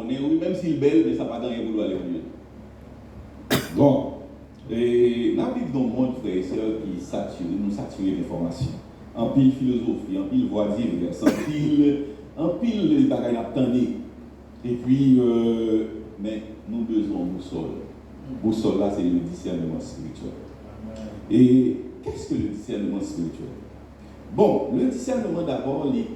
connaît, oui, même s'il est belle, mais ça n'a pas gagné pour aller au mieux. Donc, et nous vivons dans un monde, frères et sœurs, qui nous saturé d'informations. En pile philosophie, en pile voix diverses, en pile bagaille attendez. Et puis, mais nous besoin de boussole. Boussole là, c'est le discernement spirituel. Et qu'est-ce que le discernement spirituel? Bon, le discernement d'abord, il n'est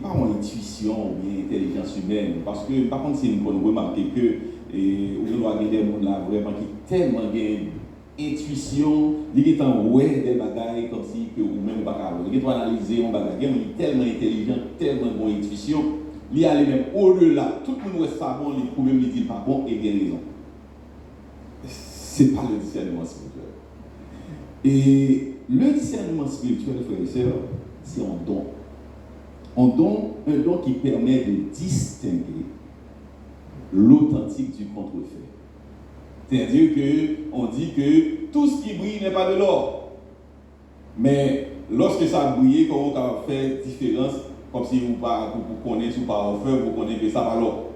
pas en intuition ou bien intelligence humaine. Parce que, par contre, c'est une bonne remarquer que, on doit avoir des gens là vraiment qui tellement intuition, il est en ouais des bagailles comme si que ou même pas il est analyser un bagage, il est tellement intelligent, tellement bonne intuition, il allait même au-delà. Tout le monde est pas bon, il peut même lui dire pas bon et bien raison. C'est pas le discernement spirituel. Et le discernement spirituel, frères et sœurs, c'est un don. Un don qui permet de distinguer l'authentique du contrefait. C'est-à-dire qu'on dit que tout ce qui brille n'est pas de l'or. Mais lorsque ça a brillé, comment on a fait différence, comme si vous connaissez ou pas en feu, vous connaissez que ça va l'or.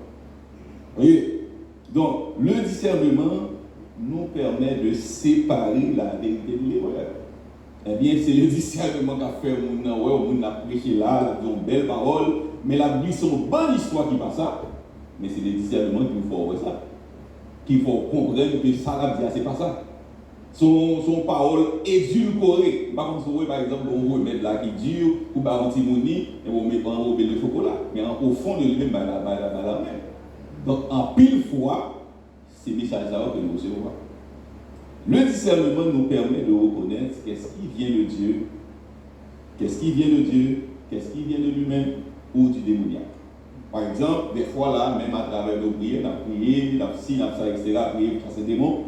Vous voyez? Donc, le discernement nous permet de séparer la vérité de l'erreur. Eh bien, c'est le discernement qu'a fait on a prêché là, la belle parole, mais la Bible, c'est une bonne histoire qui passe ça. Mais c'est le discernement qu'il faut voir ça. Qu'il faut comprendre que ça l'a dit, c'est pas ça. Son parole édulcorée. Par contre, par exemple, on va mettre là qui dure, ou par un timoni, et on met en robe de chocolat. Mais au fond de lui-même, la même. Donc, en pile fois, c'est le message que nous recevons. Le discernement nous permet de reconnaître qu'est-ce qui vient de Dieu, qu'est-ce qui vient de Dieu, qu'est-ce qui vient de lui-même ou du démoniaque. Par exemple, des fois là, même à travers nos prières, on a prié, on a ci, on a ça, etc., prier pour chasser des démons,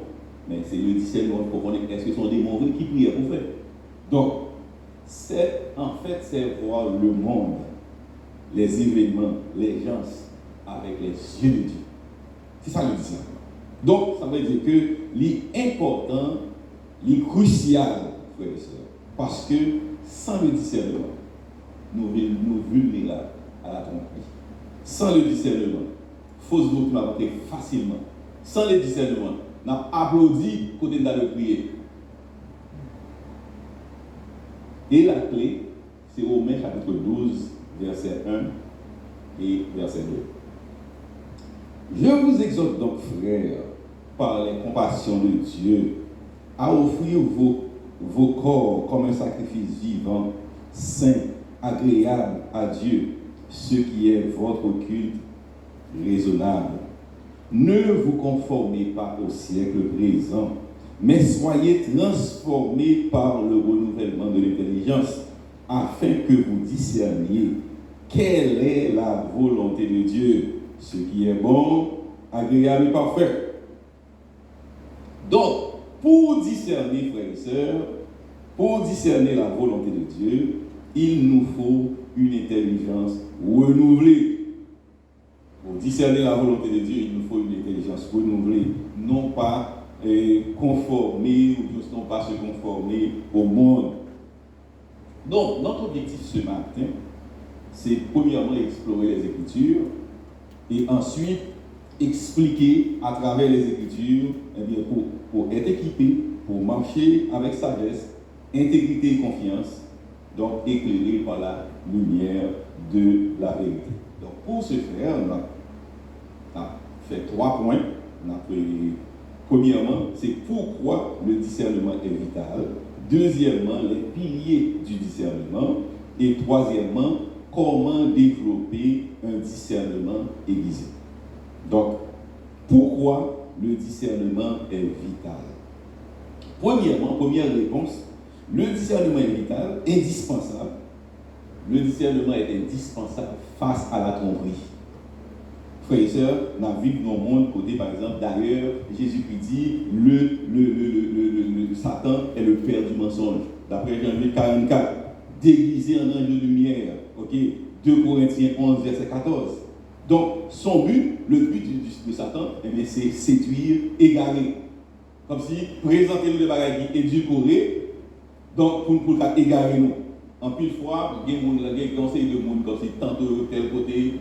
mais c'est le discernement pour connaître est-ce que ce sont des démons qui prient pour faire. Donc, c'est voir le monde, les événements, les gens avec les yeux de Dieu. C'est ça le discernement. Donc, ça veut dire que l'important, crucial, frères et sœurs, parce que sans le discernement, nous vulnérables à la tromperie. Sans le discernement, fausse doctrine va rentrer facilement. Sans le discernement, on a applaudi côté de la prière. Et la clé, c'est Romains chapitre 12, verset 1 et verset 2. Je vous exhorte donc, frères, par les compassions de Dieu, à offrir vos corps comme un sacrifice vivant, saint, agréable à Dieu, ce qui est votre culte raisonnable. Ne vous conformez pas au siècle présent, mais soyez transformés par le renouvellement de l'intelligence, afin que vous discerniez quelle est la volonté de Dieu, ce qui est bon, agréable et parfait. Donc, pour discerner, frères et sœurs, pour discerner la volonté de Dieu, il nous faut une intelligence renouvelée. Pour discerner la volonté de Dieu, il nous faut une intelligence renouvelée, non pas conformer ou non pas se conformer au monde. Donc, notre objectif ce matin, c'est premièrement explorer les Écritures et ensuite expliquer à travers les Écritures, eh bien, pour être équipé, pour marcher avec sagesse, intégrité et confiance, donc éclairé par la lumière de la vérité. Donc pour ce faire, on a fait 3 points. Premièrement, c'est pourquoi le discernement est vital. Deuxièmement, les piliers du discernement. Et troisièmement, comment développer un discernement aiguisé. Donc, pourquoi le discernement est vital? Premièrement, première réponse, le discernement est vital, indispensable. Le discernement est indispensable face à la tromperie. Frères et sœurs, nous vivons dans un monde côté, par exemple, d'ailleurs, Jésus-Christ dit, le Satan est le père du mensonge. D'après Jean 44, déguisé en ange de lumière. Ok, 2 Corinthiens 11, verset 14. Donc, son but, le but de Satan, eh bien, c'est séduire, égarer. Comme si présenter nous des bagages édulcorés, donc pour égarer nous. En pile fois, il y a des conseils de monde comme si tantôt tel côté,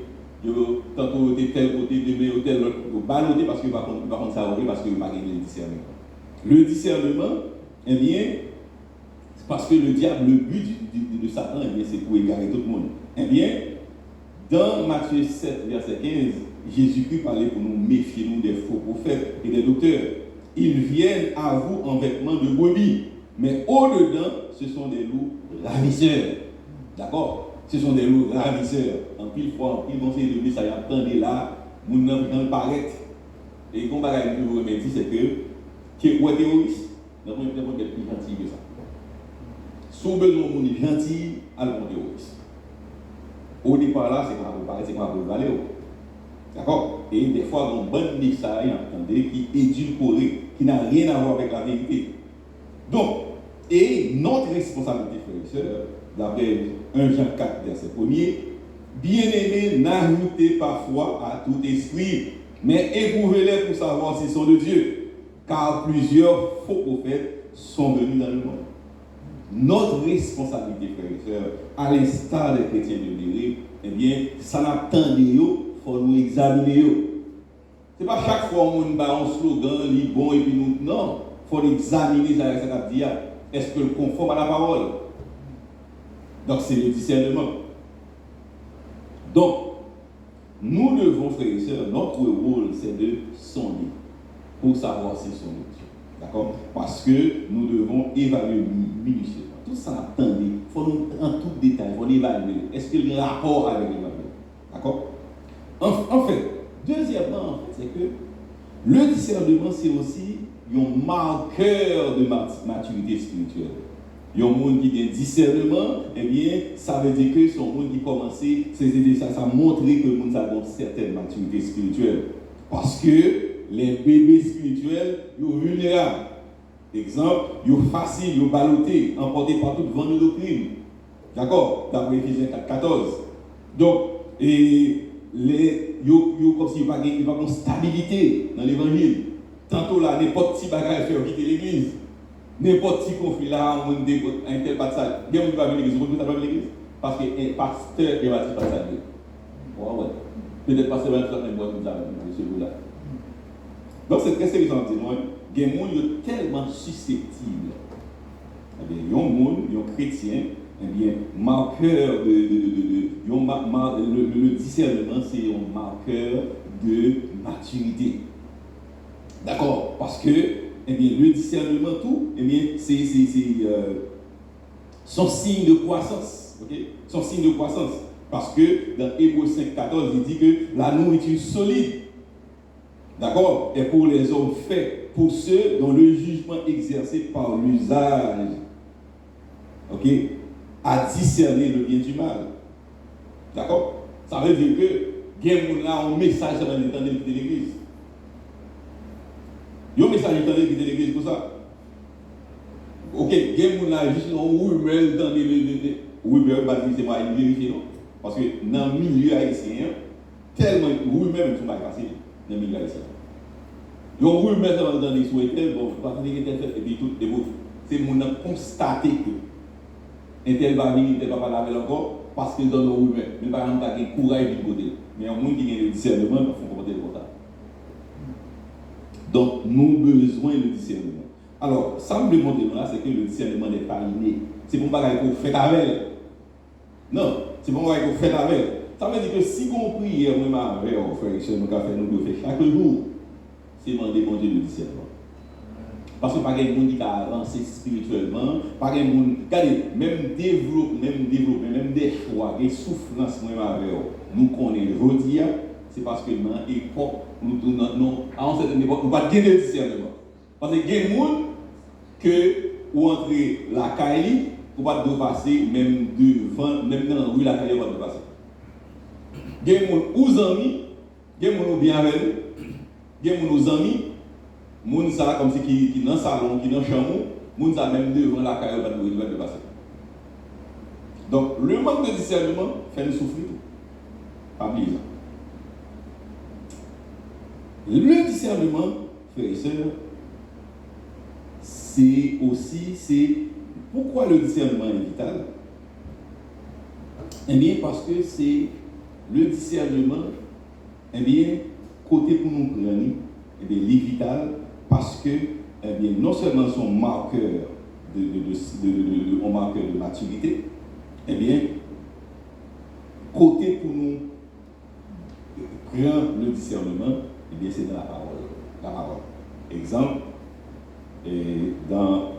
tantôt de tel côté, de tel autre, baloter parce que va prendre ça parce que pas gagner le discernement. Le discernement, eh bien, c'est parce que le diable, le but de Satan, eh bien, c'est pour égarer tout le monde. Eh bien, dans Matthieu 7, verset 15, Jésus-Christ parlait pour nous méfier nous des faux prophètes et des docteurs. Ils viennent à vous en vêtements de brebis, mais au-dedans, ce sont des loups ravisseurs. D'accord? Ce sont des loups ravisseurs. En pile fois, en pile conseil de ça y attendez là, vous n'en paraître. Et qu'on va vous remettre, c'est que vous êtes terroriste, vous n'avez pas d'être plus gentil que ça. Si vous avez besoin de gentil, allez vous terroriste. Au départ là, c'est quoi vous valez. D'accord? Et des fois, on bonne message, entendez, qui édulcoré, qui n'a rien à voir avec la vérité. Donc, et notre responsabilité, frères et sœurs, d'après 1 Jean 4, verset 1er, bien-aimés, n'ajoutez pas foi à tout esprit, mais éprouvez-les pour savoir s'ils sont de Dieu, car plusieurs faux prophètes sont venus dans le monde. Notre responsabilité, frères et sœurs, à l'instar des chrétiens de l'éré, eh bien, ça n'attend il faut nous examiner. Ce n'est pas chaque fois qu'on a un slogan, il bon et puis nous. Non, il faut examiner ça qu'on dit. Est-ce que le conforme à la parole? Donc, c'est le discernement. Donc, nous devons, frères et sœurs, notre rôle, c'est de sonder pour savoir si sont de Dieu. D'accord? Parce que nous devons évaluer minutieusement. Tout ça, attendez, il faut nous, en tout détail, il faut l'évaluer. Est-ce qu'il y a un rapport avec l'évaluation? D'accord? En fait, deuxièmement, c'est que le discernement, c'est aussi un marqueur de maturité spirituelle. Il y a un monde qui a un discernement, eh bien, ça veut dire que son monde qui commence, ça montre que le monde a une certaine maturité spirituelle. Parce que les bébés spirituels, ils sont vulnérables. Exemple, ils sont faciles, ils sont ballottés, emportés par toute vente de doctrine. D'accord? D'après Ephésiens 4:14. Donc, comme s'il n'y a pas de stabilité dans l'évangile. Tantôt là, n'importe qui bagage fait quitter l'église. N'importe qui conflit là, on dit un tel pas de ça. Bien, on va venir l'église, on va venir l'église. Parce qu'un pasteur est bâti par ça. Ouais. Peut-être pasteur va faire un bon comme ça, celui-là. Donc c'est très sérieux en disant, il y a des gens qui sont tellement susceptibles. Il y a des gens, des chrétiens, eh bien, marqueur le discernement, c'est un marqueur de maturité. D'accord? Parce que, eh bien, le discernement, tout, eh bien, c'est son signe de croissance. Ok? Son signe de croissance. Parce que dans Hébreux 5:14, il dit que la nourriture solide, d'accord, est pour les hommes faits, pour ceux dont le jugement exercé par l'usage, ok, à discerner le bien du mal. D'accord? Ça veut dire que il y a un message dans le temps de l'église. Il y a un message dans le temps de l'église pour ça. Ok, il y a juste un rumeur dans les rumeur, c'est moi à vérifier, non? Parce que dans le milieu haïtien, tellement rumeur même sont pas passés dans le milieu haïtien. Il y a un rumeur dans les souhaitaires, bon, pas venir et puis tout des mots. C'est mon constaté que un tel va venir, un tel va pas laver encore, parce qu'il donne le rumeur. Mais par exemple, il y a un courage du côté. Mais il y a un monde qui a le discernement, il faut comporter comme ça. Donc, nous avons besoin de discernement. Alors, ça me demande là, c'est que le discernement n'est pas inné. C'est pour pas qu'on fait avec. Non, c'est pour pas qu'on fait avec. Ça veut dire que si on prie, on va avec frère et soeur, nous devons faire chaque jour. C'est demander bon Dieu le discernement. Parce que pas de monde qui a avancé spirituellement, pas de monde, regardez, même des choix, des souffrances, nous connaissons aujourd'hui, c'est parce que dans l'époque, à une certaine époque, nous ne pouvons pas gagner le discernement. Parce que il y a des gens que, ou entrer la caille, vous ne pouvez pas passer, même devant, même dans la rue, la caille, vous ne pouvez pas passer. Il y a des gens aux amis, il y a des gens bien avec eux, il y a des gens aux amis, moun ça comme si qui dans salon, qui dans chambre, moun ça même devant la caille va de passer. Donc le manque de discernement fait nous souffrir. Pas oublier ça. Le discernement, frères et sœurs, c'est pourquoi le discernement est vital. Eh bien parce que c'est le discernement, eh bien, côté pour nous prendre, eh bien, il est vital parce que, eh bien, non seulement son marqueur un marqueur de maturité, eh bien, côté pour nous prendre le discernement, eh bien, c'est dans la parole. La parole. Exemple, dans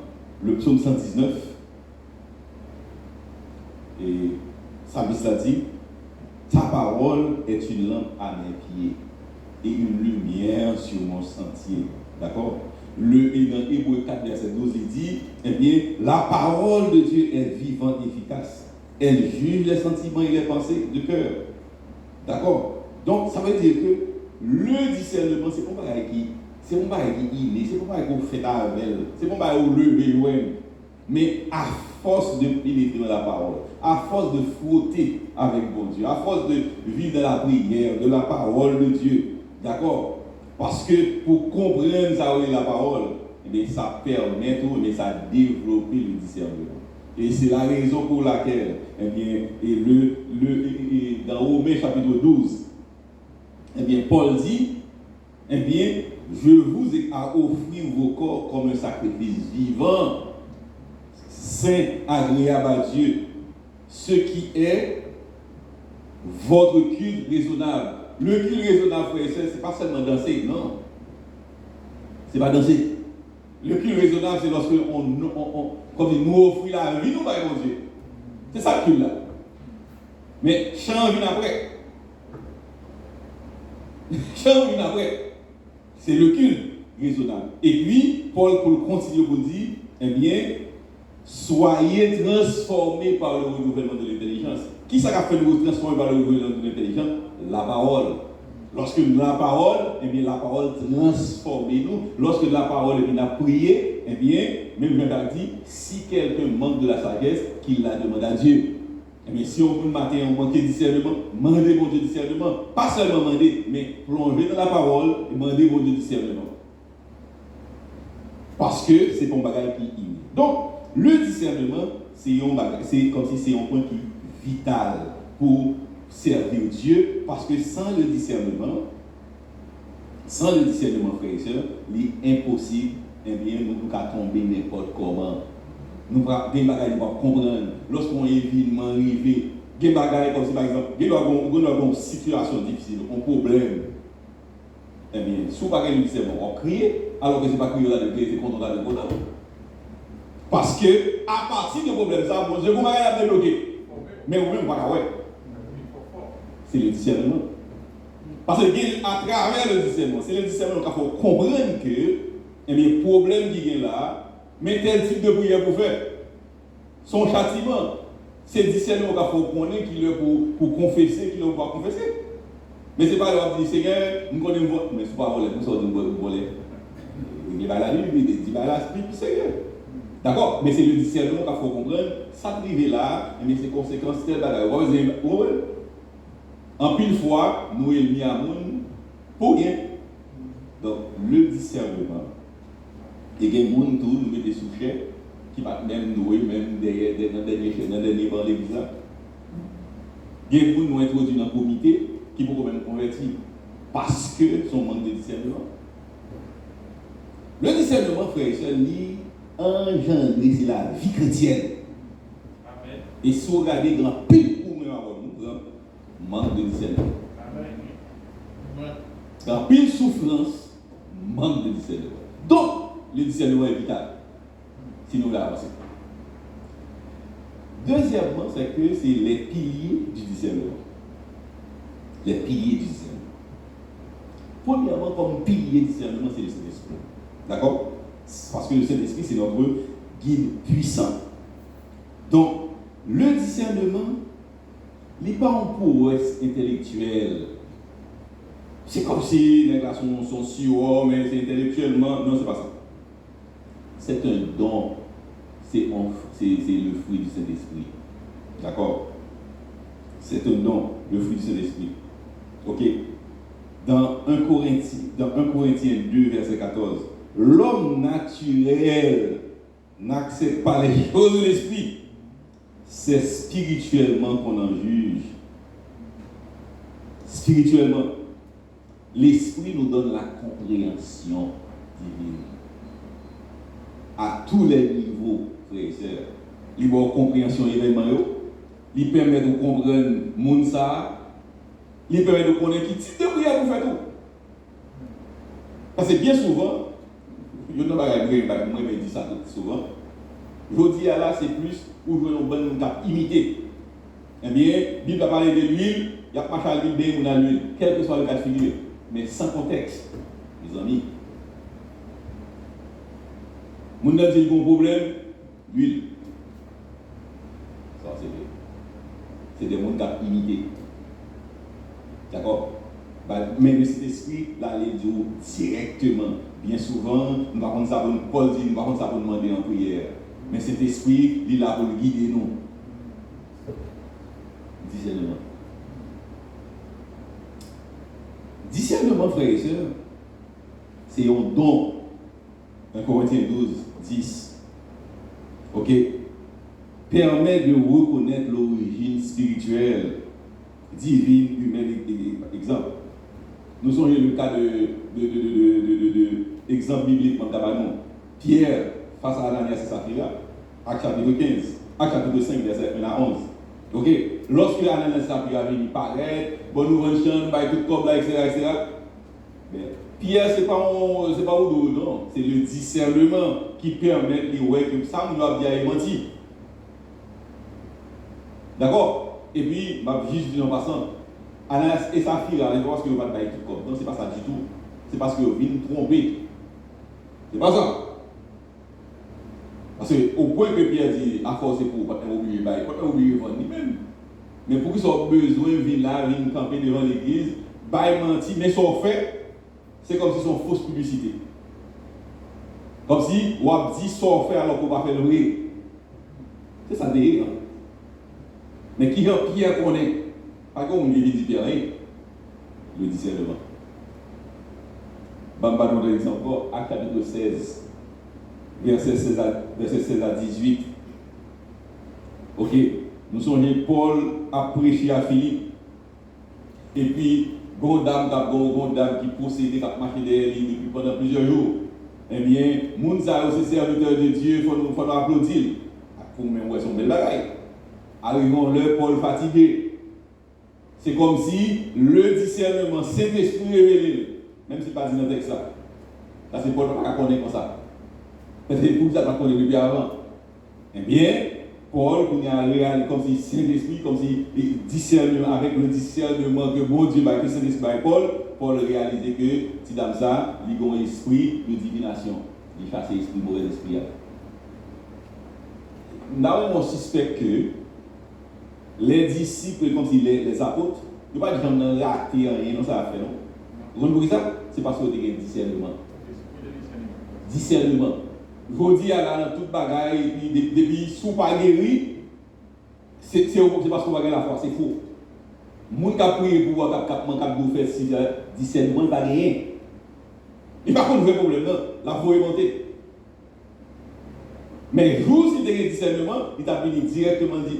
le psaume 119, et Psalmiste a dit, ta parole est une lampe à mes pieds et une lumière sur mon sentier. D'accord? Et dans Hébreux 4, verset 12, il dit, eh bien, la parole de Dieu est vivante et efficace. Elle juge les sentiments et les pensées du cœur. D'accord? Donc, ça veut dire que le discernement, c'est pas pareil qui c'est pas pareil qui il est, c'est pas pareil qu'on fait avec elle, c'est pas pareil qu'on lever, mais à force de pénétrer dans la parole, à force de frotter avec bon Dieu, à force de vivre dans la prière, de la parole de Dieu, d'accord? Parce que pour comprendre ça, la parole, eh bien, ça permet tout, mais ça développe le discernement. Et c'est la raison pour laquelle, eh bien, dans Romains chapitre 12, eh bien, Paul dit, eh bien, je vous ai à offrir vos corps comme un sacrifice vivant, saint, agréable à Dieu, ce qui est votre culte raisonnable. Le culte raisonnable, frère et sœurs, c'est pas seulement danser, non. C'est pas danser. Le culte raisonnable, c'est lorsque comme nous offre la vie, nous, par mon Dieu. C'est ça le culte là. Mais chant vient après. Chant vient après. C'est le culte raisonnable. Et puis, Paul, pour continuer, pour dire, eh bien, soyez transformés par le renouvellement de l'intelligence. Qui ça a fait nous transformer par le renouvellement de l'intelligence? La parole. Lorsque la parole, eh bien, la parole transforme nous. Lorsque la parole, eh bien, a prié, eh bien, même Jean a dit, si quelqu'un manque de la sagesse, qu'il la demande à Dieu. Eh bien, si on vous matin, on manque de discernement, demandez mon Dieu discernement. Pas seulement demander, mais plongez dans la parole et demandez mon Dieu discernement. Parce que c'est un bagage qui est. Donc, le discernement, c'est comme si c'est un point qui est vital pour servir Dieu, parce que sans le discernement, frères et sœurs, il est impossible, eh bien, nous pouvons tomber n'importe comment. Nous pouvons des bagages nous comprendre. Lorsqu'on est évidemment arrivé, des bagages comme si par exemple, il y a une situation difficile, un problème. Eh bien, si vous ne discernement, on crie, alors que ce n'est pas crier là de crier, c'est content de content. Parce que, à partir du problème, ça, bon Dieu, vous m'avez débloqué. Mais vous-même, vous ne ouais. C'est le discernement. Parce que à travers le discernement, c'est le discernement qu'il faut comprendre que, eh bien, le problème qui est là, mais tel type de prière pour faire. Son châtiment, c'est le discernement qu'il faut connaître qu'il est pour confesser, qu'il ne va pas confesser. Mais ce n'est pas le dire, Seigneur, nous connaissons, mais ce n'est pas voler, nous sommes voler. Il va la Bible, il dit, la Bible, Seigneur. D'accord? Mais c'est le discernement qu'il faut comprendre. Ça privé là, mais c'est conséquences telles bagages. En pile fois, nous sommes mis à monde pour rien. Donc, le discernement. Et il y a des gens qui nous mettent des sous-chefs qui va même nous, même derrière, dans le dernier banc de l'église là. Il y a des gens qui nous introduisent dans le comité qui vont même convertir parce que son manque de discernement. Le discernement, frère et sœurs, engendré, c'est la vie chrétienne. Amen. Et si vous regardez grand pile pour nous, manque de discernement. Amen. Grand pile souffrance, manque de discernement. Donc, le discernement est vital. Si nous voulons avancer. Deuxièmement, c'est que c'est les piliers du discernement. Les piliers du discernement. Premièrement, comme pilier du discernement, c'est le Saint-Esprit. D'accord? Parce que le Saint-Esprit, c'est notre guide puissant. Donc, le discernement n'est pas un prouesse intellectuelle. C'est comme si les gars sont sûrs, mais c'est intellectuellement. Non, c'est pas ça. C'est un don. C'est le fruit du Saint-Esprit. D'accord? C'est un don, le fruit du Saint-Esprit. Ok? Dans 1 Corinthiens 2, verset 14, l'homme naturel n'accepte pas les choses de l'esprit. C'est spirituellement qu'on en juge. spirituellement. L'Esprit nous donne la compréhension divine. À tous les niveaux, frères et sœurs. Il va compréhension événement, il permet de comprendre le monde, il permet de connaître qui type de prière pour faire tout. Parce que bien souvent, je ne vais pas dire ça souvent, je dis là, c'est plus pour jouer une bonne imiter. Eh bien, la Bible a parlé de l'huile, il y a pas à l'huile, ou à l'huile, quel que soit le cas de figure, mais sans contexte, mes amis. Mon a dit un problème, l'huile. Ça, c'est des mondes qui ont imité. D'accord? Mais le Saint-Esprit, là, il dit directement. Bien souvent, nous ne pouvons pas pour Paul dit, nous ne pouvons pas pour demander en prière. Mais cet esprit, il est là pour guider nous. Discernement. Discernement, frères et sœurs, c'est un don. 1 Corinthiens 12, 10. Ok? Permet de reconnaître l'origine spirituelle, divine, humaine. Exemple. Nous sommes le cas d'exemple biblique dans Tabanon. Pierre, face à Ananias et Saphira, Acte chapitre 15, Acte chapitre 5, verset 1 à 11. Ok? Lorsque Ananias et Saphira viennent paraître, bon, nous vendons tout comme là, etc. Mais Pierre, ce n'est pas au dos, non. C'est le discernement qui permet de voir que ça nous a bien menti. D'accord? Et puis, juste en passant, Ananias et Saphira, c'est parce que vous ne pas tout comme. Non, ce n'est pas ça du tout. C'est parce que vous venez tromper. C'est pas ça. Parce qu'au point que Pierre dit, à force pour ne pas oublier, pas oublier lui-même. Mais pour qu'ils soient besoin de venir là, venir camper devant l'église, bail menti, mais son fait, c'est comme si c'est une fausse publicité. Comme si on a dit son fait alors qu'on va faire le vrai. C'est ça derrière. Mais qui est Pierre connaît? Pas comme on lui dit Pierre, le discernement. Bamba nous donne l'exemple encore, Acte chapitre 16, verset 16 à 18. Ok, nous sommes Paul a prêché à Philippe. Et puis, Gondam qui possédait, qui a marché derrière lui depuis pendant plusieurs jours. Eh bien, Mounza aussi serviteur de Dieu, il faut nous applaudir. Pour même ouais, son bel bagaille. Arrivons le Paul fatigué. C'est comme si le discernement, Saint-Esprit révélé. Même si ce n'est pas dit dans le texte là. Là, c'est Paul qui ne connaît pas comme ça. Parce que pour ça, il connaît depuis avant. Eh bien, Paul, qui a réalisé comme si Saint-Esprit, comme si discernement, avec le discernement que bon Dieu va que Saint-Esprit by Paul réalisait que, si dans ça, il y a un esprit de divination. Il chasse l'esprit, mauvais esprit. Nous avons suspect que les disciples, comme si les apôtres, ne pas dire qu'ils ont raté rien, non, ça a fait, non. Vous comprenez ça? C'est parce que vous avez un discernement. Discernement. Vous dites à toute bagaille, depuis sous pas guéri, c'est parce qu'on va gagner la foi, c'est faux. Les gens qui ont prié pour voir qu'ils faire si discernement, il n'y a rien. Il n'y a pas de problème, non. La foi est montée. Mais vous, si vous avez un discernement, il t'a venu directement dire,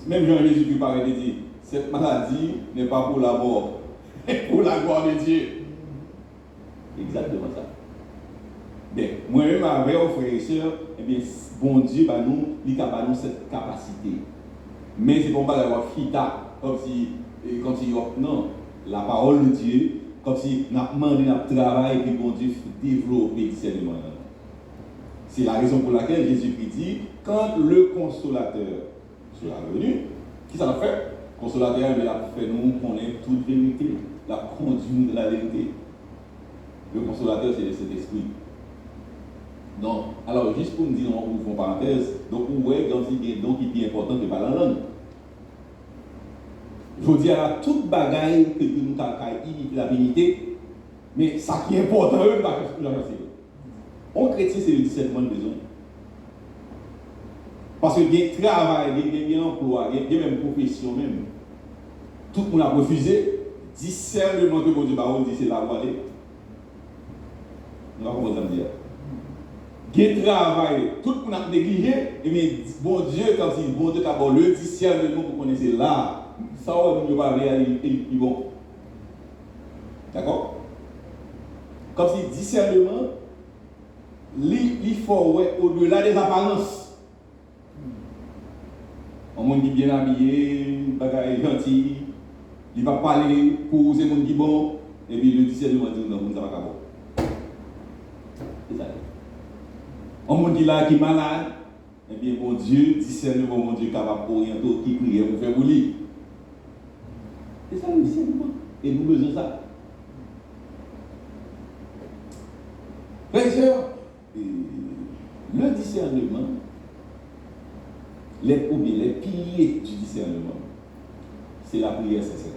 même Jean-Jésus qui paraît de dire, cette maladie n'est pas pour la mort, mais pour la gloire de Dieu. Exactement ça. Mais moi-même, avec vos frères et sœurs, eh bien, bon Dieu, bah, il a nous cette capacité. Mais c'est pour pas d'avoir fita, comme si, non, la parole de Dieu, comme si nous avons demandé notre travail et puis bon Dieu développe le discernement. C'est la raison pour laquelle Jésus-Christ dit, quand le consolateur sera venu, qui ça fait? Le consolateur, il a fait nous connaître toute vérité, la conduite de la vérité. Le consolateur, c'est cet esprit. Donc, alors, juste pour nous dire, on ouvre une parenthèse, donc, vous voyez, donc, il est important de parler en langue. Je veux dire, à toute bagaille que nous avons imiter la divinité, mais ça qui est important, eux, la faire. On chrétien, c'est le discernement de besoin. Parce qu'il y a un travail, il y a un emploi, il y a même une profession même. Tout le monde a refusé. Discernement que bon Dieu dit, c'est la voie. Nous allons comprendre dire. Il y a un travail, tout le monde a négligé, et bien bon Dieu, comme si bon Dieu a le discernement pour connaître là. ça, on ne va pas aller, il bon. D'accord? Comme si discernement, il faut ouais, au-delà des apparences. Un monde qui est bien habillé, bagaille gentil, il va parler pour ces gens qui sont bons, et puis le discernement dit non, ça va pas bon. C'est ça. Un monde qui est malade, et bien mon Dieu, discernement, mon Dieu, capable d'orienter, qui prie pour faire rouler. C'est ça le discernement. Et nous besoin de ça. Frères et sœurs, le discernement, les piliers du discernement, c'est la prière sincère.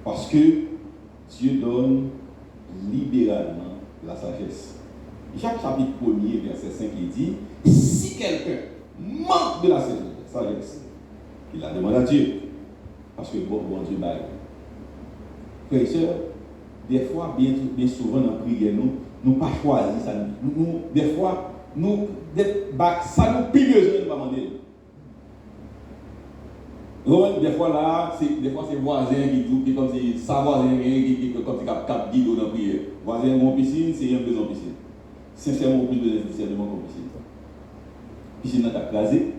Parce que Dieu donne libéralement la sagesse. Jacques chapitre 1er, verset 5, il dit, si quelqu'un manque de la sagesse, il la demande à Dieu. Parce que bon Dieu baille. Frères et sœurs, des fois, bien souvent dans la prière, nous pas choisi ça. Des fois, ça nous pire besoin de demander. Des fois là, c'est voisin qui comme si ça voisin qui comme si cap guide dans la prière. Voisin mon piscine, c'est un besoin piscine. Sincèrement, plus de discernement comme piscine. Piscine n'a pas crasé,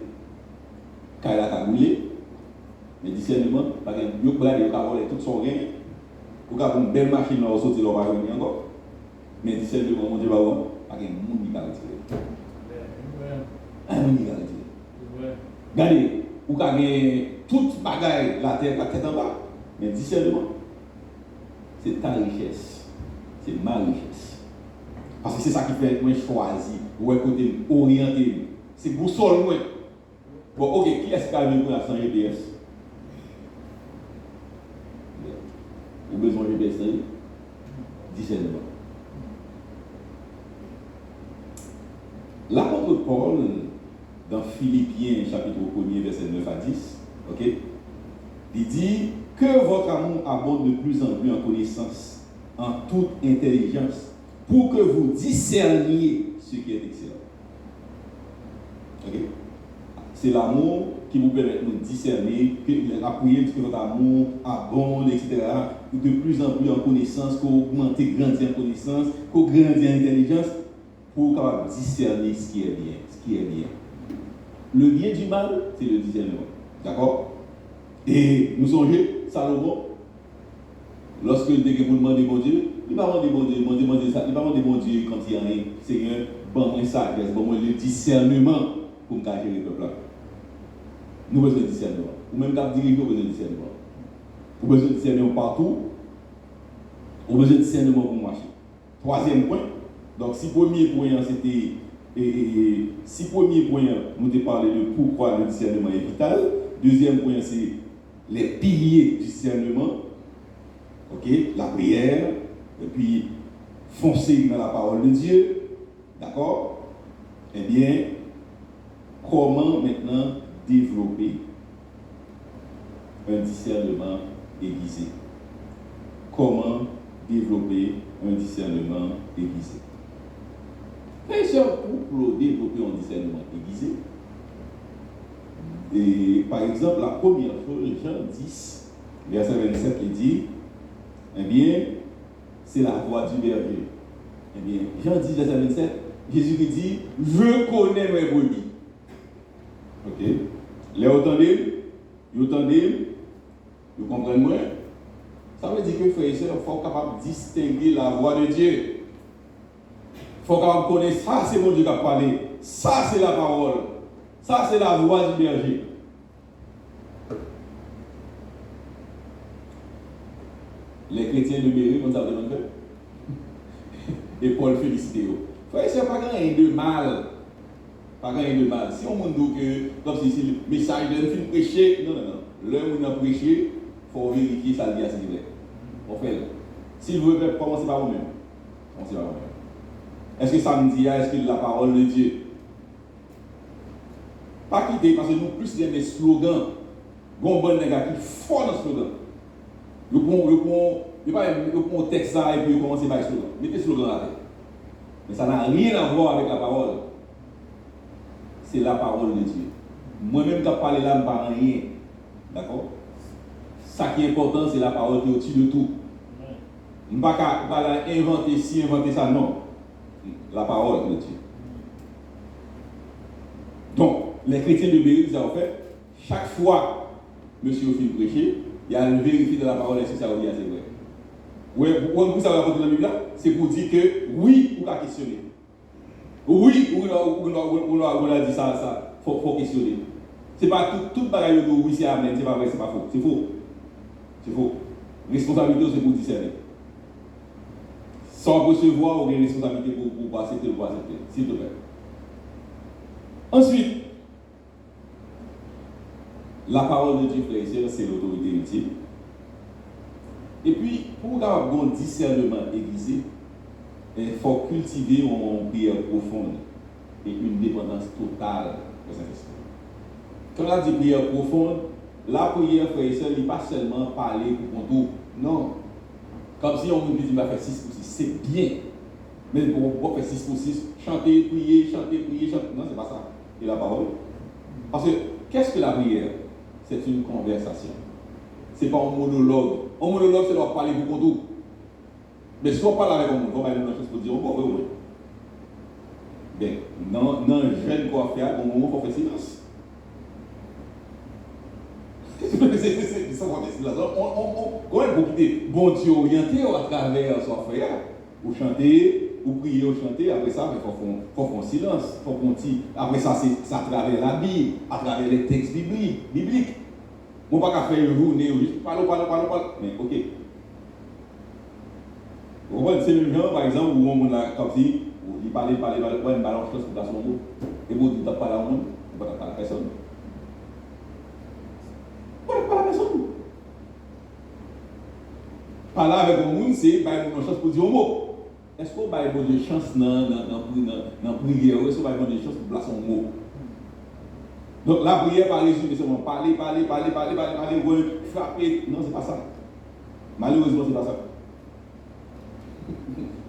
car elle a cagoulé, mais discernement, parce que nous avons tout son gain. Vous avez une belle machine là, vous sortez là, vous encore. Mais discernement, mon Dieu, va voir, parce que le monde qui va retirer. Un monde qui va retirer. Regardez, vous avez toute bagaille, la tête en bas, mais discernement, c'est ta richesse, c'est ma richesse. Parce que c'est ça qui fait être moi choisi, ou écouter, orienter. C'est pour ça moi. Bon, ok, qui est-ce qui a venu pour la 100 GPS? Ou besoin de GPS, discernement. L'apôtre Paul, dans Philippiens chapitre 1er, verset 9 à 10, ok, il dit que votre amour abonde de plus en plus en connaissance, en toute intelligence, pour que vous discerniez ce qui est excellent. Okay? C'est l'amour qui vous permet de nous discerner, que la prière que votre amour abonde, etc. De plus en plus en connaissance, qu'augmenter, grandir en connaissance, qu'augrandir en intelligence, pour capable discerner ce qui est bien, ce qui est bien. Le bien du mal, c'est le discernement. D'accord? Et nous songeons, Salomon, lorsque il était pour demander bon Dieu, il ne va pas demander bon Dieu, ça, il va pas demander bon Dieu quand il y a un Seigneur, bon moi sagesse, bon moi le discernement pour me cacher le peuple. Nous avons besoin de discernement. Ou même quand diriger, nous avons besoin de discernement. Nous avons besoin de discernement partout. Nous avons besoin de discernement pour marcher. Troisième point. Donc, si premier point c'était si premier point nous avons parlé de pourquoi le discernement est vital. Deuxième point c'est les piliers du discernement. Ok, la prière, et puis foncer dans la parole de Dieu, d'accord? Eh bien, comment maintenant développer un discernement aiguisé? Comment développer un discernement aiguisé? Très cher pour développer un discernement aiguisé. Et par exemple, la première chose, Jean 10, verset 27, il dit, eh bien, c'est la voix du berger. Eh bien, Jean 10, verset 27, Jésus qui dit, je connais mes brebis. Ok? Les entendez, vous comprenez moi? Ça veut dire que frères et sœurs, il faut être capable de distinguer la voix de Dieu. Il faut capable de connaître ça, c'est mon Dieu qui a parlé. Ça, c'est la parole. Ça, c'est la voix du berger. Les chrétiens de Béry, on s'appelle un peu. Et Paul félicite. Frère, c'est pas rien de mal. Pas rien de mal. Si on me dit que, comme si le message de film prêcher, non. L'heure où on a prêché, il faut vérifier ça dit à ce niveau. On fait. S'il veut commencer par vous-même. Commencez par vous-même. Est-ce que ça me dit, est-ce que la parole de Dieu? Pas quitter, parce que nous plus des slogans. Bon nègre qui fort dans le slogan. Il prend un texte ça et puis il commence par le slogan. Mettez le slogan là. Mais ça n'a rien à voir avec la parole. C'est la parole de Dieu. Moi-même, quand je parle là, je ne parle rien. D'accord? Ça qui est important, c'est la parole qui est au-dessus de tout. On ne va pas inventer ci, inventer ça, non. La parole de Dieu. Donc, les chrétiens de Béryl, ils ont fait, chaque fois que M. Ophir prêchait, il y a une vérifié de la parole, est-ce que ça veut dire c'est vrai? Oui, pourquoi ça va raconter dans la Bible là? C'est pour dire que oui, on va questionner. Oui, on a dit ça, faut questionner. C'est pas tout pareil de oui, c'est amen, c'est pas vrai, c'est pas faux. C'est faux. C'est faux. Responsabilité, c'est pour discerner. Sans recevoir, on a une responsabilité pour accepter ou pas accepter. S'il te plaît. Ensuite, la parole de Dieu, frère et sœurs, c'est l'autorité ultime. Et puis, pour avoir un discernement aiguisé, il faut cultiver une prière profonde et une dépendance totale au Saint-Esprit. Quand on a dit prière profonde, la prière, frère et sœurs, n'est pas seulement parler pour contour. Non. Comme si on me dit, faire 6 pour 6, c'est bien. Mais pour faire 6 pour 6, chanter, prier. Non, c'est pas ça. Et la parole. Parce que, qu'est-ce que la prière? C'est une conversation. Ce n'est pas un monologue. Un monologue, c'est leur parler pour contour. Mais si on parle avec un monde, on va aller dans la chose pour dire, oh, oui. Bien, non, jeune qu'on fait, au moment où on fait silence. C'est ça qu'on fait silence. Quand même, pour quitter bon Dieu orienté à travers son frère, ou chanter, ou prier, ou chanter, après ça, il faut faire silence. Après ça, c'est à travers la Bible, à travers les textes bibliques. On ne peut pas faire une journée où juste parle. Mais ok. Vous voyez, c'est le genre, par exemple, où on a comme si, il parlait, on balance chose pour placer mon mot. Et vous dites, pas là, on ne peut pas parler à personne. On ne peut pas parler à personne. Parler avec un monde, c'est une chance pour dire un mot. Est-ce qu'on va avoir des chances dans la prière, ou est-ce qu'on va avoir des chances pour placer un mot? Donc la prière, par exemple, c'est seulement parler, frapper. Non, c'est pas ça. Malheureusement, c'est pas ça.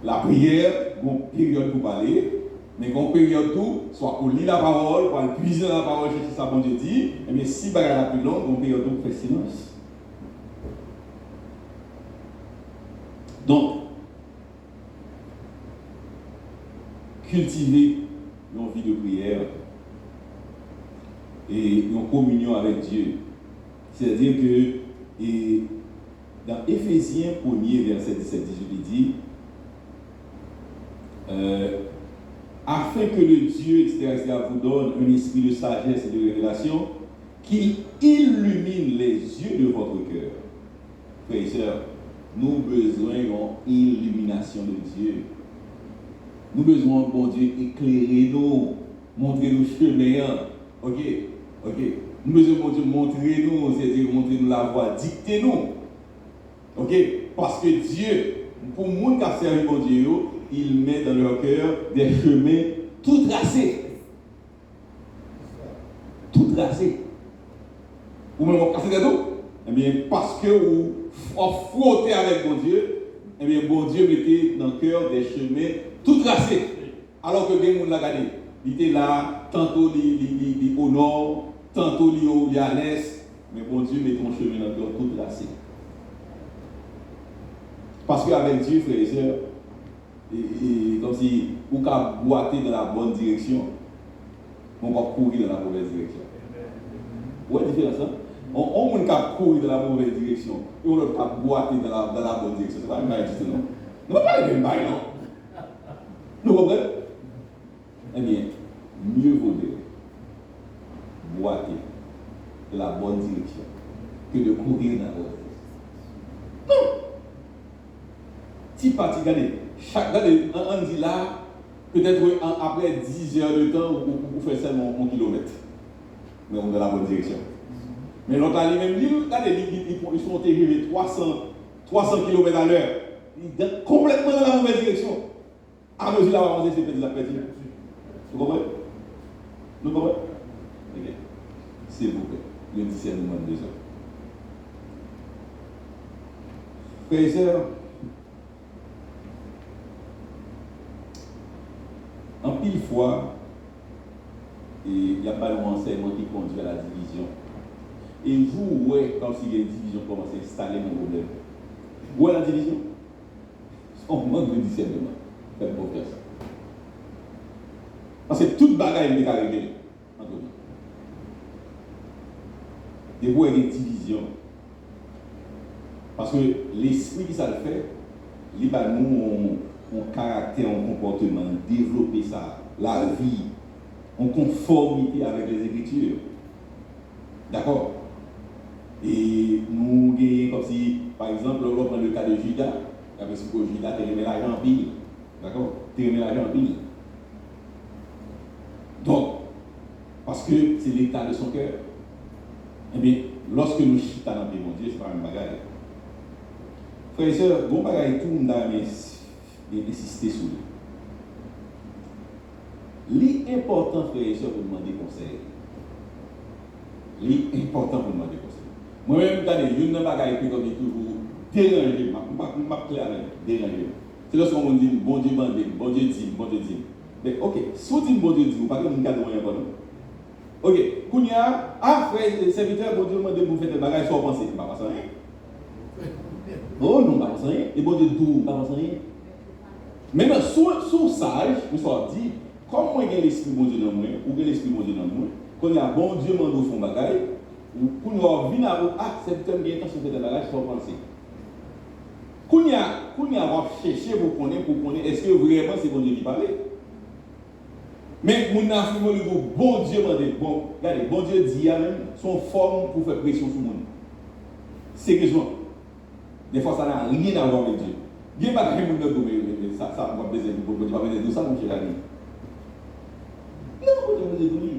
La prière, une période pour parler, mais une période tout, soit pour lire la parole, pour puiser dans la parole, chercher ça, bon Dieu dit, et bien si bagarre la plus longue, une période pour faire silence. Donc, cultiver une vie de prière et une communion avec Dieu. C'est-à-dire que dans Éphésiens 1er, verset 17-18, il dit afin que le Dieu, etc., vous donne un esprit de sagesse et de révélation, qu'il illumine les yeux de votre cœur. Frères et sœurs, nous avons besoin d'une illumination de Dieu. Nous avons besoin, bon Dieu, éclairer nous, montrer nous chemin. Ok. Nous avons besoin, bon Dieu, montrer nous, c'est-à-dire montrer nous la voie, dicter nous. Ok. Parce que Dieu, pour le monde qui a servi bon Dieu, il met dans leur cœur des chemins tout tracés. Tout tracés. Ou même on casse des dos. Eh bien, parce que vous frottez avec bon Dieu, eh bien, bon Dieu mettait dans le cœur des chemins tout tracés. Alors que bien, on l'a gardé. Il était là, tantôt il au nord, tantôt il à l'est, mais bon Dieu met ton chemin dans le cœur tout tracé. Parce qu'avec Dieu, frères et sœurs, comme si vous pouvez boiter dans la bonne direction, on va courir dans la mauvaise direction. Vous voyez la différence, hein? On peut courir dans la mauvaise direction et on peut boiter dans la bonne direction. Ce n'est pas une baille, non? Nous ne pouvons pas une baille, non? Nous comprenez? Eh bien, mieux vaudrait boiter dans la bonne direction que de courir dans la mauvaise direction. Non! Si parti, regardez, on dit là, peut-être après 10 heures de temps, vous faites seulement 1 kilomètre. Mais on est dans la bonne direction. Mais l'autre année, même, ils sont arrivés 300 km à l'heure. Ils sont complètement dans la mauvaise direction. À mesure d'avancer, c'est peut-être la perte. Vous comprenez? Vous comprenez? Ok. S'il vous plaît, le discernement de Dieu. Frères et sœurs, en pile fois, il n'y a pas d'enseignement qui conduit à la division. Et vous, ouais, comme si une division commence à installer mon problème. Où est la division? On manque de discernement. Faites pour faire ça. Parce que toute bagaille n'est qu'à régler. Et vous avez des divisions. Parce que l'esprit qui ça le fait, il va nous en caractère, en comportement, développer ça, la vie, en conformité avec les Écritures. D'accord? Et nous gagnons comme si, par exemple, on prend le cas de Judas, avec ce que Judas, tu remets l'argent en pile. D'accord? Tu remets l'argent en pile. Donc, parce que c'est l'état de son cœur. Eh bien, lorsque nous chitons dans mon Dieu, c'est pas une bagarre. Frères et sœurs, bon bagaille, tout le monde a insisté sur lui. L'important, frères et sœurs, pour demander conseil. L'important pour demander conseil. Moi-même, il y a une bagaille qui est toujours dérangée. Je ne clair avec déranger. C'est lorsqu'on dit bon Dieu mande, bon Dieu dit, bon Dieu dit. Mais ok, si vous dites bon Dieu dit, vous ne pouvez pas dire que vous avez. Ok, Kounia, frère, serviteur, bon Dieu mande, vous faites des bagages sans penser. Pas penser rien. Oh non, pas penser rien. Et bon Dieu tout, pas penser rien. Maintenant, sous sage, nous sommes dit, comme moi j'ai l'esprit bon Dieu dans moi, ou j'ai l'esprit bon Dieu dans moi, quand il y a bon Dieu mande au fond bagaille, ou qu'on a vu serviteur bien intention de faire des bagages sans penser. Kounia va chercher pour connaître, est-ce que vraiment c'est bon Dieu qui parle? Mais mon affirme le bon Dieu m'a dit, regardez, bon Dieu dit même son forme pour faire pression sur le monde. Sérieusement. Des fois, ça n'a rien à voir avec Dieu. Dieu n'a pas de mais ça va besoin de bon Dieu, pas besoin de ça, mon cher ami. Non, bon Dieu n'a pas besoin de lui.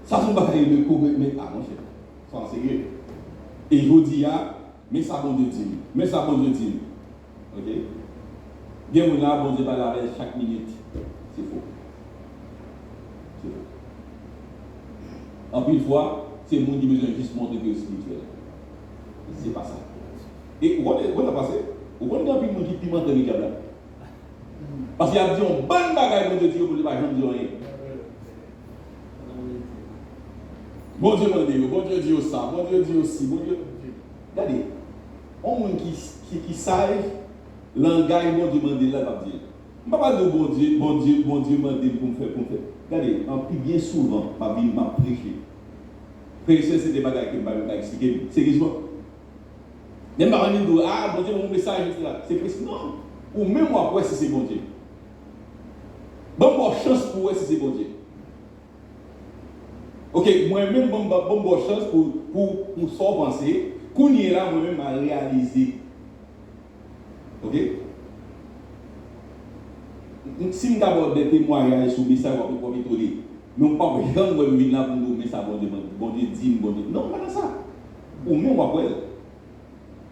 Ça, c'est un bagaille de courir, mais mon cher, sois sérieux. Et je vous dis, mais ça, bon Dieu dit, mais ça, bon Dieu dit. Ok? Bien, mon là, bon Dieu va la chaque minute. C'est faux. En plus, fois, c'est le monde qui besoin juste montrer que c'est spirituel. C'est pas ça. Et où est-ce passé? Où est-ce qu'il y a des gens qui pimentent le diable? Parce qu'il y a dit un bon bagage, bon Dieu dit, vous ne pouvez pas dire rien. Bon Dieu m'a dit, bon Dieu dit ça, bon Dieu dit aussi, bon Dieu. Regardez, on monde qui sage, langage, bon Dieu m'a dit là, va dire. Je ne parle pas de bon Dieu m'a dit pour me faire. Regardez, bien souvent, ma vie m'a prêché. Prêcher, c'est des bagages que je vais expliquer. Sérieusement. Je ne vais pas dire, bon Dieu, mon message, etc. C'est précis. Non. Ou même moi, pour si c'est bon Dieu. Bonne chance pour si c'est bon Dieu. Ok, moi-même, bonne chance pour s'en penser. Qu'on y est là, moi-même, à réaliser. Ok? Si nous avons des témoignages sur le message, on peut m'étonner. Mais on ne peut pas venir là pour nous, mais ça, bon Dieu dit, bon Dieu. Non, pas ça. Ou même pour elle.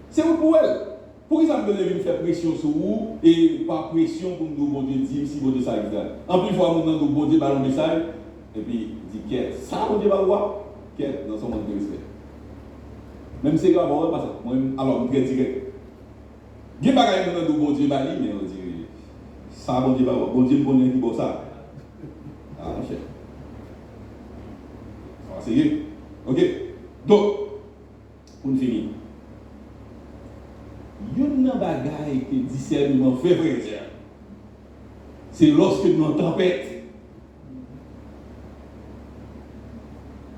C'est pour elle. Pour exemple, vous devez faire pression sur vous et pas pression pour nous, bon Dieu dit, si bon Dieu ça existe. En plus, il faut nous bon Dieu par le message, et puis dit qu'est ça, bon Dieu va voir, qu'est dans son manque de respect. Même si c'est grave, on va pas ça. Alors, on très direct. Il y a pas de bon Dieu, mais on dit. Ça, bon Dieu, me connaît qui bon ça. Ah, mon cher. Ça va essayer. Ok? Donc, pour nous finir. Il y a une bagaille que discernement fait, frère. C'est lorsque nous en tempête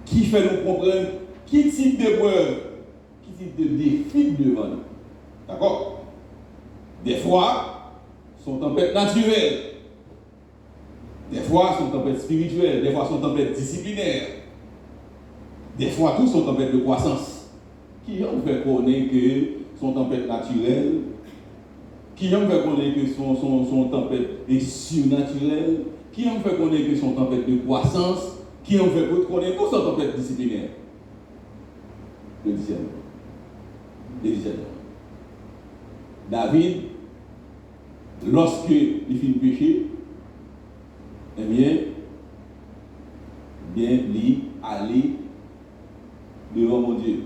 qui fait nous comprendre qui type de preuve, qui type de défi devant nous. D'accord? Des fois, sont tempêtes naturelles. Des fois, sont tempêtes spirituelles. Des fois, sont tempêtes disciplinaires. Des fois, tous sont tempêtes de croissance. Qui ont fait connaître que sont tempêtes naturelles? Qui ont fait connaître que sont tempêtes surnaturelles? Qui ont fait connaître que sont tempêtes de croissance? Qui ont fait connaître que sont tempêtes disciplinaires? Le discernement. Le discernement. David, lorsque il finit de pécher, eh bien, il allait devant mon Dieu.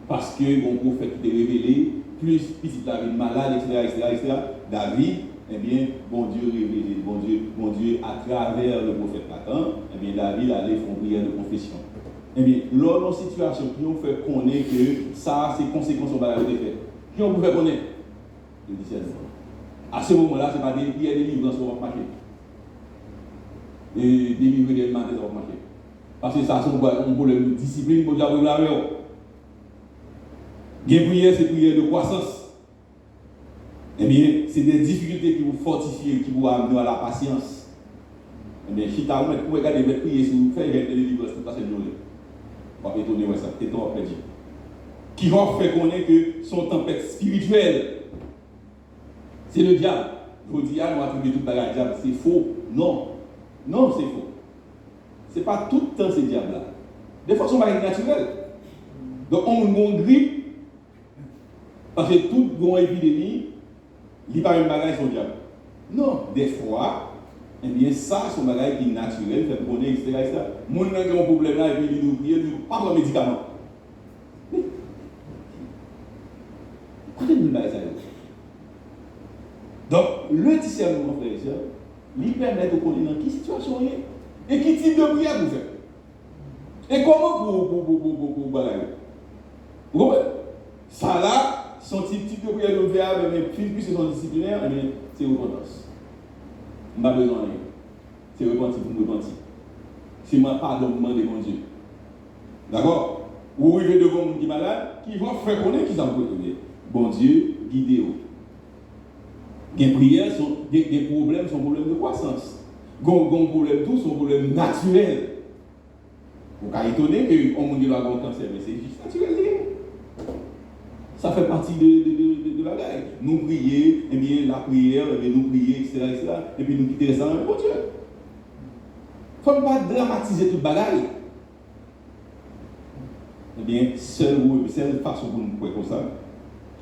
Parce que mon prophète qui était révélé, plus petit David malade, etc. David, eh bien, bon Dieu révélé, bon Dieu, à travers le prophète Nathan, eh bien, David allait faire une prière de confession. Eh bien, lors de nos situations, qui ont fait connaître que ça, c'est conséquences de la fait. Qui ont fait connaître le discernement. À ce moment-là, ce n'est pas des prières de délivrance qui vont marcher. Et délivrer des mains qui vont marcher. Parce que ça, c'est un problème de discipline pour diable la réunion. Bien prière, c'est prière de croissance. Eh bien, c'est des difficultés qui vous fortifient, qui vous amenent à la patience. Eh bien, si tu as regardé votre prière, si vous faites des délivrances, c'est parce que vous on va étonner ça, c'est ton après qui va faire connaître que son tempête spirituelle, c'est le diable. Vous dites, nous attribuons tout le diable, c'est faux. Non, non, c'est faux. Ce n'est pas tout le temps ce diable-là. Des fois, c'est pas naturel. Donc, on a une grippe, parce que toute bonne épidémie, il n'y a pas un bagage sur le diable. Non, des fois, eh bien, ça, c'est un bagage qui est naturel, fait connaître, etc. Mon qui a un problème là, et puis il nous prie, il nous pas de médicaments. Écoutez, nous ça. Donc, le discernement, frère et sœurs, lui permet de connaître dans quelle situation il est et quel type de prière vous faites. Et comment vous balayer. Vous comprenez? Ça là, son type de prière de faire, mais puisque son disciplinaire, c'est repentance. Je n'ai pas besoin de rien. C'est repentir pour me repentir. C'est moi pardon demander mon Dieu. D'accord? Vous arrivez devant un qui est malade, qui va faire connaître qui s'en peut. Bon Dieu, guidez-vous. Les prières sont des problèmes, sont problèmes de croissance. Les problèmes tous sont problèmes naturels. Vous pouvez étonner qu'on dit avoir un cancer, mais c'est juste naturel. Ça fait partie de la guerre. Nous prions, et bien la prière, et bien nous prions, etc., et puis nous quitter ça dans le bon Dieu. Il ne faut pas dramatiser toute bagaille. Eh bien, seule façon pour nous faire comme ça,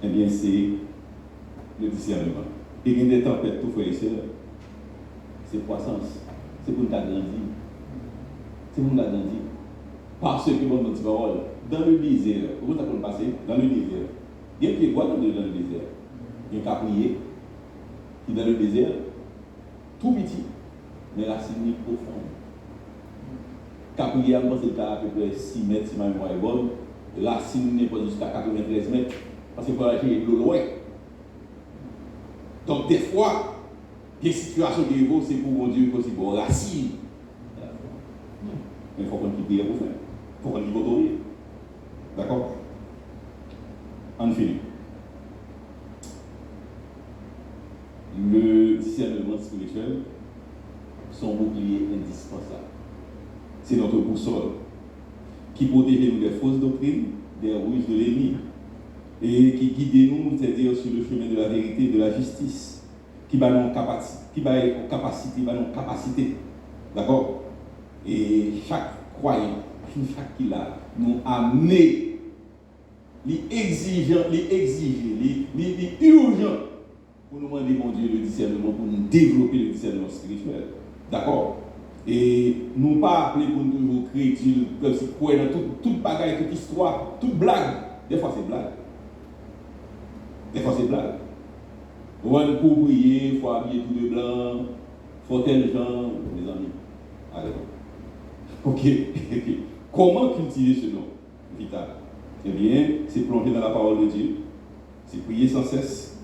eh bien, c'est le discernement. Et il y a des tempêtes, tout frère et sœur, c'est croissance. C'est pour nous grandir. C'est pour nous grandir. Parce que, bon, notre parole, dans le désert, comment ça peut passer? Dans le désert. Il y a des quoi dans le désert? Il y a un caprier qui est dans le désert, tout petit, mais la racine profonde. Caprier, c'est à peu près 6 mètres, si ma mémoire est bonne. La racine n'est pas jusqu'à 93 mètres, parce qu'il faut aller de loin. Donc, des fois, des situations qui évoluent, c'est pour mon Dieu, c'est pour racine. Mais il faut qu'on quitte pour faire. Il faut qu'on y autorise. D'accord? On finit. Le discernement spirituel, son bouclier indispensable. C'est notre boussole qui protège nous des fausses doctrines, des ruses de l'ennemi, et qui guide nous, c'est-à-dire sur le chemin de la vérité et de la justice, qui va nos capacités, d'accord? Et chaque croyant, chaque qui l'a, nous amener, les exigeants, les urgents pour nous demander, mon Dieu, le discernement, pour nous développer le discernement spirituel, d'accord? Et nous pas appeler pour nous toujours crédibles, comme si quoi dans toute bagaille, toute histoire, toute blague. Des fois c'est blague. Des fois c'est blague. Pour prier, il faut habiller tout de blanc, il faut tel genre, mes amis. Allez. Ok. Comment cultiver ce nom vital? Eh bien, c'est plonger dans la parole de Dieu, c'est prier sans cesse,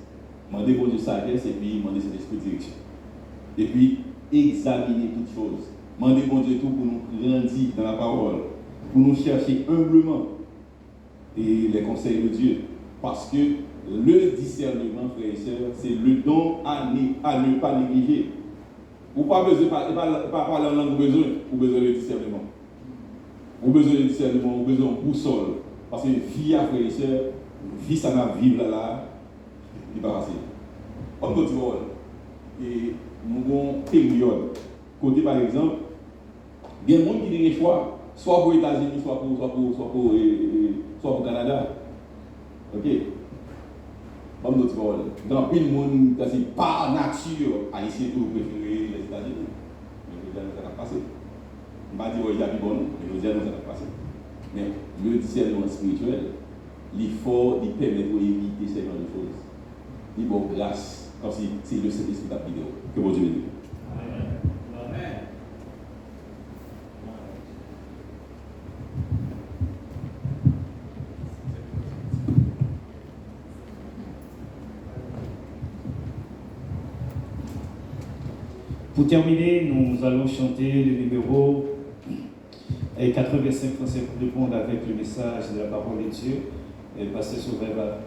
demander pour Dieu sagesse et puis demander cet esprit de direction. Et puis, examiner toutes choses. Demander bon Dieu tout pour nous grandir dans la parole, pour nous chercher humblement et les conseils de Dieu. Parce que le discernement, frères et sœurs, c'est le don à ne pas négliger. Vous n'avez pas besoin de parler en langue, vous besoin de discernement. Vous besoin de discernement, vous besoin de boussole. Parce que vie à frères et sœurs, vie ça va vivre là, il va passer. On continue. Et nous avons une période. Côté par exemple, il y a des gens qui ont des choix, soit pour les États-Unis, soit pour le Canada. Ok? Bon, nous avons dans plein de monde, c'est par nature, haïtien tout préféré les États-Unis. Mais nous allons passer. Je ne vais pas dire qu'il y a du bon, mais nous allons passer. Mais le discernement spirituel, l'effort, il permet d'éviter ce genre de choses. Il faut grâce, comme si c'est le Saint-Esprit de la vidéo. Que bon Dieu bénisse. Amen. Pour terminer, nous allons chanter le numéro 85 français pour répondre avec le message de la parole de Dieu. Et Pasteur Sauveur va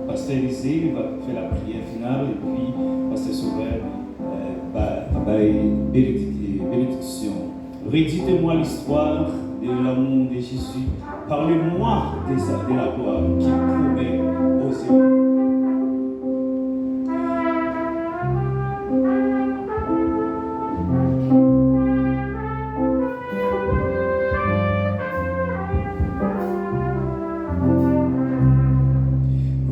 pasteuriser, va faire la prière finale et puis Pasteur Sauveur va bénédiction. Redites-moi l'histoire de l'amour de Jésus. Parlez-moi de la gloire qu'il promet aux hommes.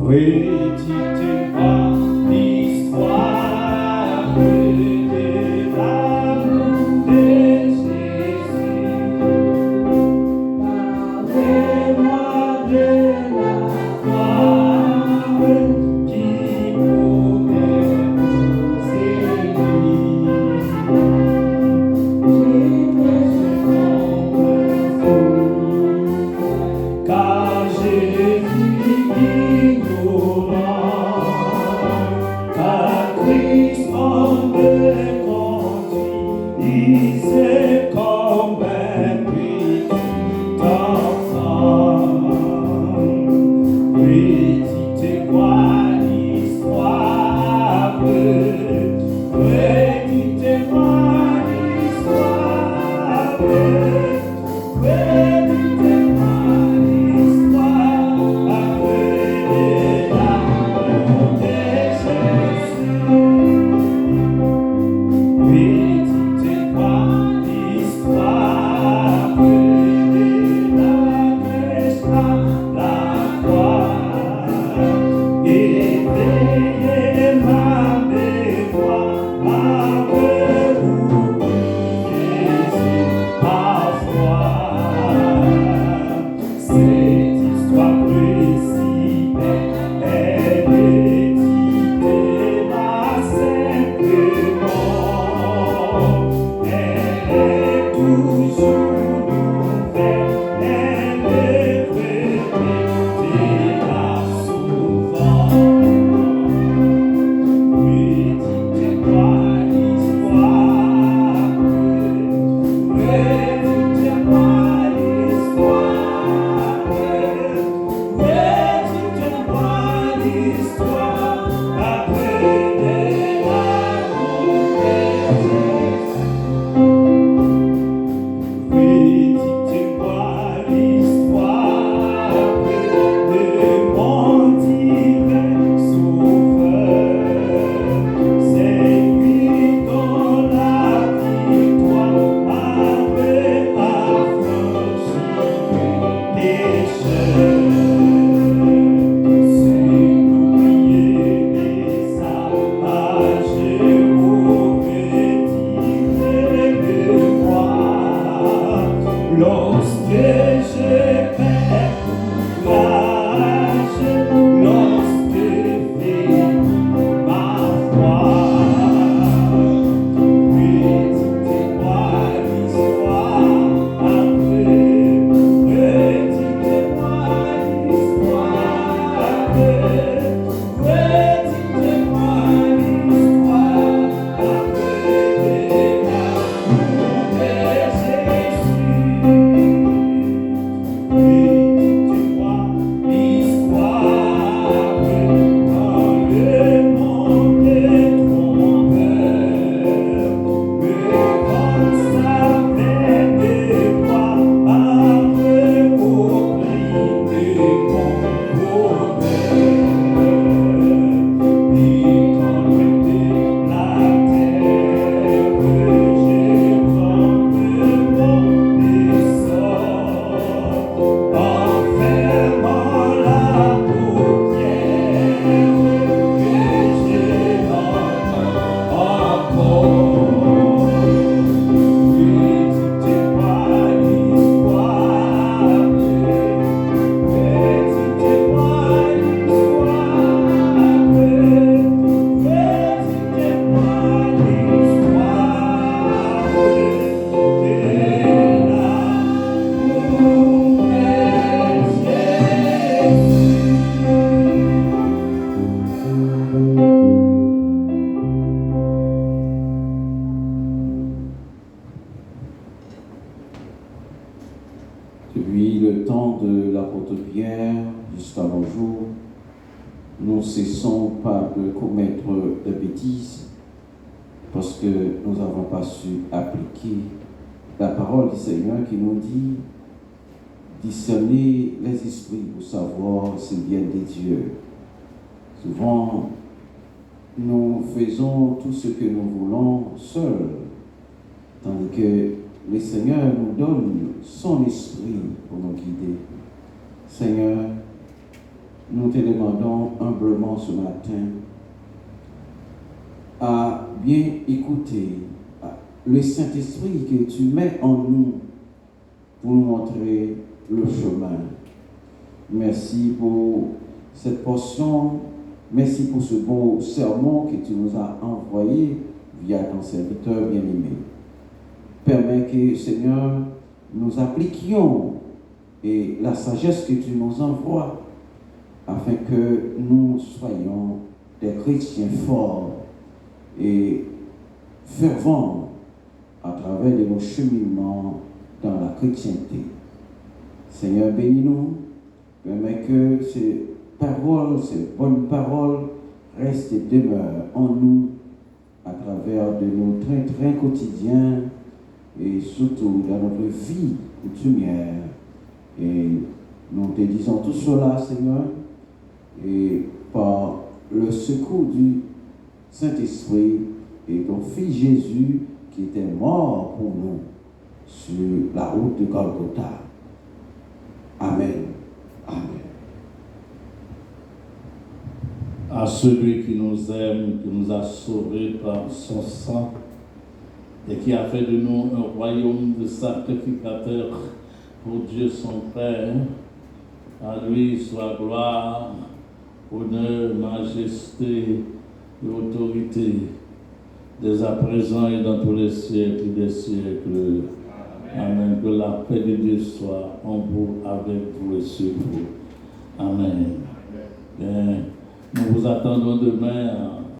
Redites-moi l'histoire de l'amour de Jésus. Parlez-moi de la gloire qui promet aux ennemis. Car Jésus la croix. jour, nous ne cessons pas de commettre des bêtises parce que nous n'avons pas su appliquer la parole du Seigneur qui nous dit discerner les esprits pour savoir s'ils viennent de Dieu. Souvent, nous faisons tout ce que nous voulons seuls, tandis que le Seigneur nous donne son esprit pour nous guider. Seigneur, nous te demandons humblement ce matin à bien écouter le Saint-Esprit que tu mets en nous pour nous montrer le chemin. Merci pour cette portion, merci pour ce beau sermon que tu nous as envoyé via ton serviteur bien-aimé. Permets que, Seigneur, nous appliquions et la sagesse que tu nous envoies afin que nous soyons des chrétiens forts et fervents à travers de nos cheminements dans la chrétienté. Seigneur, bénis-nous, permets que ces paroles, ces bonnes paroles restent et demeurent en nous à travers de nos trains quotidiens et surtout dans notre vie coutumière. Et nous te disons tout cela, Seigneur, et par le secours du Saint-Esprit et ton Fils Jésus qui était mort pour nous sur la route de Golgotha. Amen. Amen. À celui qui nous aime, qui nous a sauvés par son sang et qui a fait de nous un royaume de sacrificateurs pour Dieu son Père, à lui soit gloire, honneur, majesté et autorité, dès à présent et dans tous les siècles des siècles. Amen. Que la paix de Dieu soit en vous, avec vous et sur vous. Amen. Bien, nous vous attendons demain